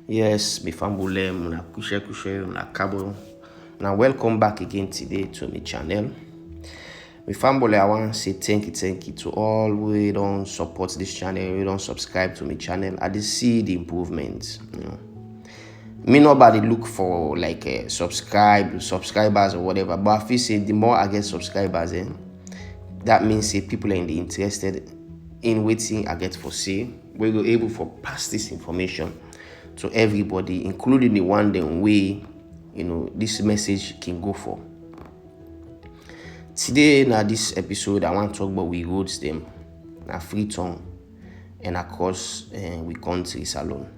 Yes, mi fambule, muna kushe, muna kabo. Now welcome back again today to my channel. Mi fambule, I want to say thank you to all who don't support this channel, who don't subscribe to my channel. I just see the improvements. Me nobody look for like subscribers or whatever, but I feel say the more I get subscribers, that means say people are interested in waiting I get for say we go able for pass this information to everybody, including the one them way this message can go for. Today now this episode I want to talk about we roads them na Freetown and across we country Salone.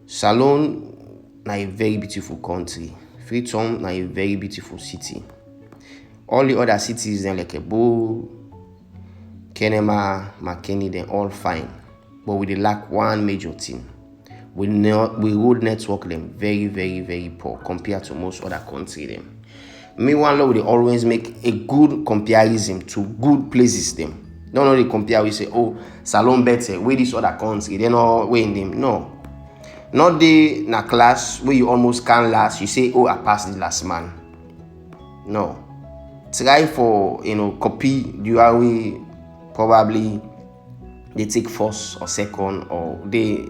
Salone na a very beautiful country. Freetown na a very beautiful city. All the other cities then like Ebo, Kenema, McKinney, they all fine, but we lack one major thing. We road network them very poor compared to most other countries them. Meanwhile, we always make a good comparison to good places them. Don't only compare, we say, oh, Salone better, where this other country, they not win them. No. Not the na class where you almost can't last, you say, oh, I passed the last man. No. Try for, copy the way probably they take first or second, or they,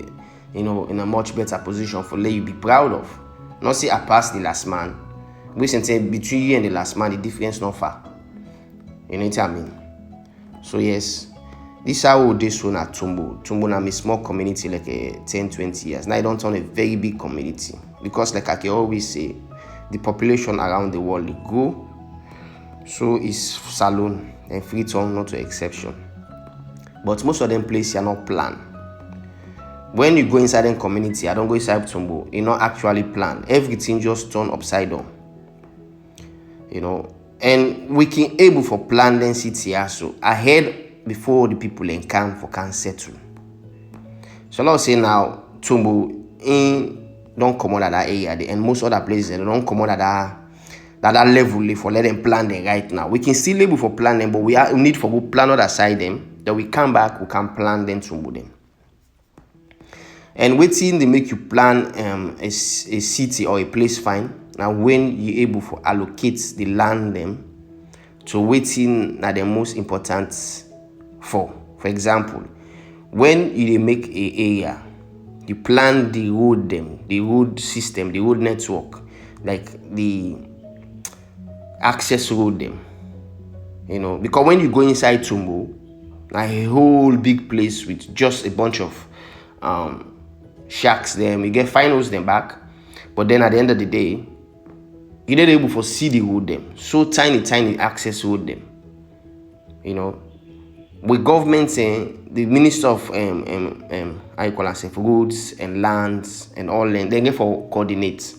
in a much better position for let you be proud of. Not say I passed the last man. We say between you and the last man, the difference not far. You know what I mean? So yes, this is how this one at Tumbo. Tumbo na a small community like 10-20 years. Now I don't turn a very big community. Because like I can always say, the population around the world they grow. So is Salone and Freetown not an exception. But most of them places are not planned. When you go inside a community, I don't go inside Tumbo, it's not actually planned. Everything just turn upside down. And we can able for plan density also ahead before the people can settle. So let's say now Tumbo don't come out of that area, and most other places they don't come out of that level for let them plan them right now. We can still able for plan them, but we need for go plan other side them. Then we come back, we can plan them Tumbo them. And waiting they make you plan a city or a place fine. Now when you able for allocate the land them to waiting na the most important for. For example, when you make a area, you plan the road them, the road system, the road network, like the access road them. Because when you go inside Tumbo, a whole big place with just a bunch of shacks them, you get finals them back, but then at the end of the day, you're not able to see the road them. So tiny access road them. With government saying the Minister of roads and lands and all that, they get for coordinates.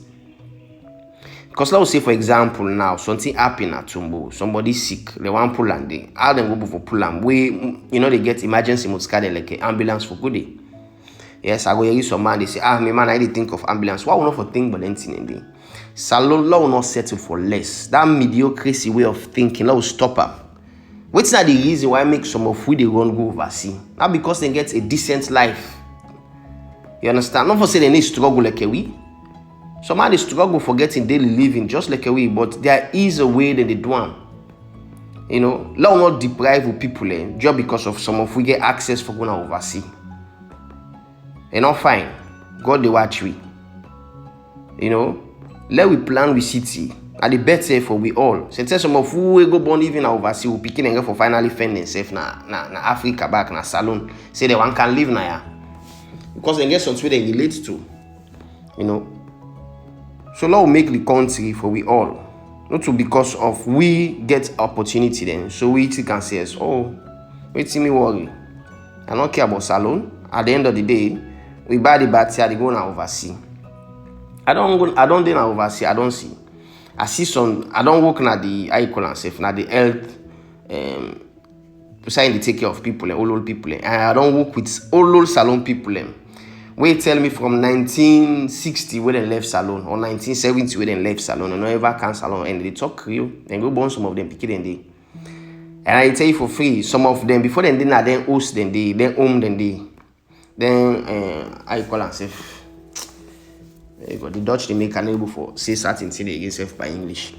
Because let's say for example now something happen at Tumbo, somebody sick, they want pull and they how them go for pull and we they get emergency motor like an ambulance for good day. Yes, I go hear some man they say, me man, I didn't think of ambulance. Why would not for think but anything? Salone law will not settle for less. That mediocrity way of thinking, that will stop her. What's not the reason why I make some of who they run go overseas? Not because they get a decent life. You understand? Not for saying they need struggle like a we. Some man they struggle for getting daily living just like a we, but there is a way that they do them. Law will not deprive people just because of some of we get access for going overseas. And not fine. God they watch we. Let we plan with city. Are the better for we all. Since some of who we go born even overseas we picking and go for finally fend themselves na Africa back na Salone. Say the one can live na ya. Because they get something they relate to. So now we make the country for we all. Not to because of we get opportunity then. So we can say, oh, wait me worry. I don't care about Salone. At the end of the day, we buy the bad here, they go now overseas. I don't do now overseas, I don't see. I see some, I don't work na the na the health trying to take care of people and old people. And I don't work with old Salone people. Wait tell me from 1960 when they left Salone or 1970 when they left Salone and never can Salone and they talk Creole and go born some of them pick it and they. And I tell you for free, some of them before they didn't then host then they then home then they. Then how you call am sef? The Dutch they make unable for say certain thing again self by English.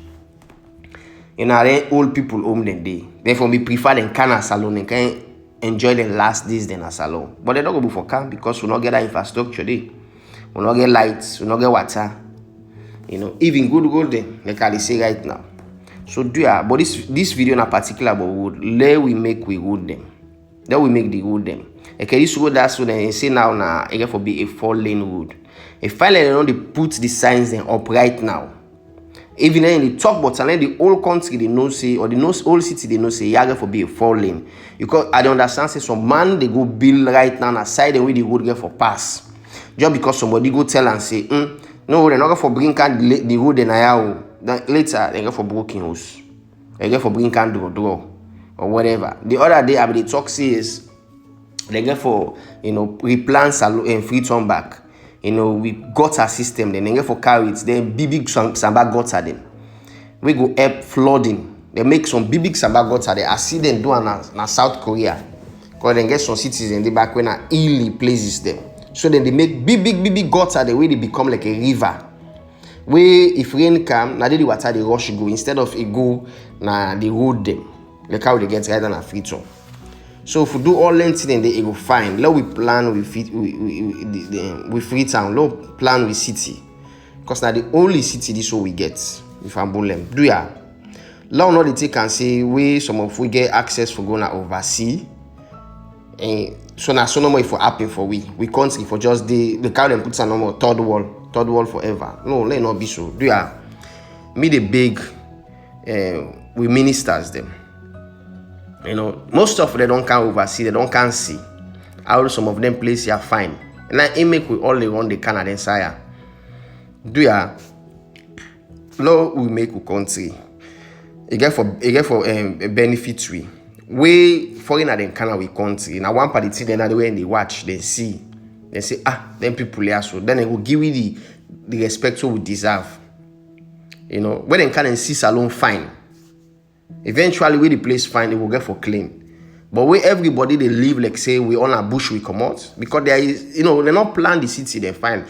Then old people home then day. Therefore, we prefer them can a salon and can enjoy the last days than a salon. But they don't go for camp because we not get that infrastructure there. We not get lights, we not get water. Even good them, like I say right now. So but this video in particular about wood, let we make we wood them. Then we make the wood them. Okay, this road that's what they say now it for be a 4-lane road. If finally they put the signs then up right now. Even in the talk but and the whole country they know say or the whole city they know say you for be a 4-lane. Because I don't understand say some man they go build right now aside the way the road get for pass. Just because somebody go tell and say, no, they're not going for bring the road in now. Later they go for broken house. They go for bring draw or whatever. The other day I be the talk says they go for replan salon and free turn back. We got a system, then they get for carry it, then big samba gutter them. We go help flooding. They make some big samba gutter there. I see them do na South Korea. Because they get some cities in the back when are hilly places them. So then they make big gutter the way they become like a river. Where if rain come, now the water they rush go instead of it go na the road them. Like how they get right on a free turn. So if we do all length then they go fine. Let we plan with Freetown. Let we plan with city. Because now the only city this what we get. If I'm bullying. Do ya? Let we not they take and say we some of we get access for going overseas. So now so no more for happen for we country for just the cow them put some no more third wall forever. No, let not be so. Do ya? Me the big we ministers them. Most of them don't can oversee, they don't can see. How some of them place are fine. And I make we all the run the Canadian sire. Do ya? Law we make we country. It get for a benefit we foreigner them Canada we country. Now one party then the way they watch, they see, they say them people here so then they will give you the respect we deserve. When they can see salon fine. Eventually, when the place fine, it will get for clean. But where everybody they live, like say we on a bush we come out because there is, they're not plan the city they find.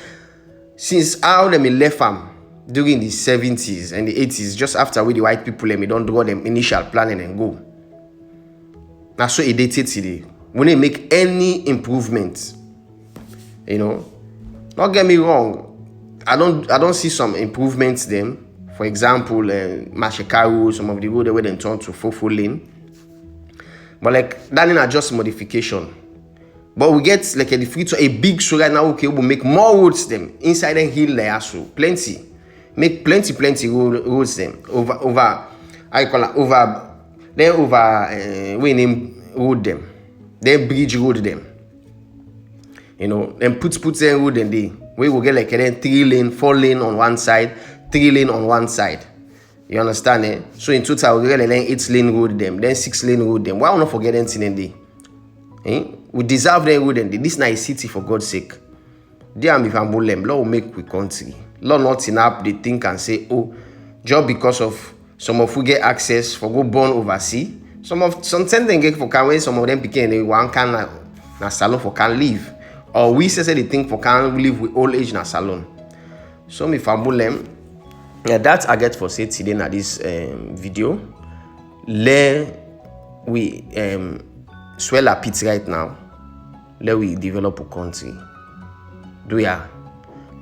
Since how them left farm during the 70s and the 80s, just after we the white people them don't draw them initial planning and go. Now so it dated today. When they make any improvements, not get me wrong, I don't see some improvements them. For example, Mashikaru, some of the road where they turn to 4-lane. But like that is just modification. But we get like the free to a big show right now. Okay, we'll make more roads them inside the hill there so plenty. Make plenty roads them over. I call it over. Then over we name road them. Then bridge road them. Then put them road and they we will get like a 3-lane, 4-lane on one side. 3-lane on one side. You understand eh? So in total we get like 8-lane road them, then 6-lane road them. Why we not forget anything in there? We deserve them road and this nice city for God's sake. Dear me family, Lord make we country. Lord not enough they think and say, just because of some of we get access for go born overseas. Some they get for can when some of them became they one can na salon for can live. Or we say they think for can live with old age na salon. So me family. Yeah, that I get for say today in this video. Let we swell our pits right now. Let we develop a country. Do ya?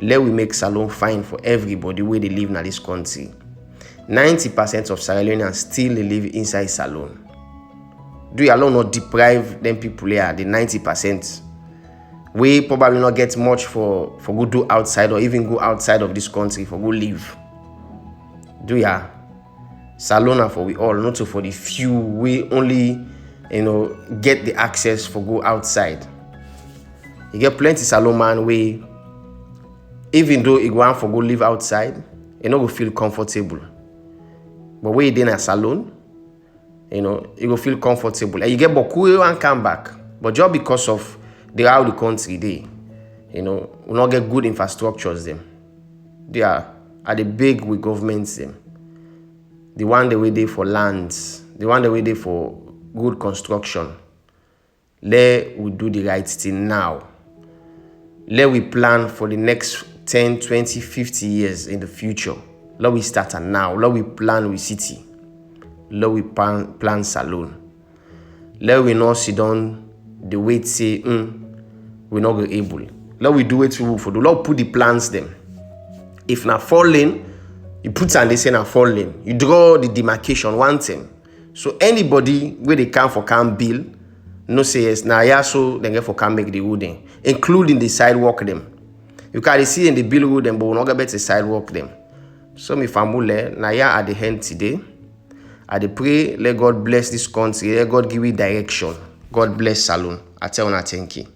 Let we make salon fine for everybody where they live in this country. 90% of Sierra Leoneans still live inside salon. Do ya not deprive them people here, the 90%? We probably not get much for go do outside or even go outside of this country for go live. Do ya? Salona for we all, not for the few. We only, get the access for go outside. You get plenty salon man way. Even though you want for go live outside, you go feel comfortable. But when you in a salon, you go feel comfortable. And you get boku and come back. But just because of how the country they, we not get good infrastructures them. They are the big with governments them. The one the way they for lands, the one the way they for good construction. Let we do the right thing now. Let we plan for the next 10, 20, 50 years in the future. Let we start now. Let we plan with city. Let we plan salon. Let we not sit down the way say, we're not going able. Let we do it for the Lord put the plans them. If na 4 lane, you put and they say na 4 lane. You draw the demarcation one thing. So anybody where they come for can bill, no say yes, na yeah, so they get for can make the wooden, including the sidewalk them. You can see in the bill wood them, but we not get better sidewalk them. So my family, na yeah at the end today. I dey pray, let God bless this country, let God give you direction. God bless Salon. I tell you, thank you.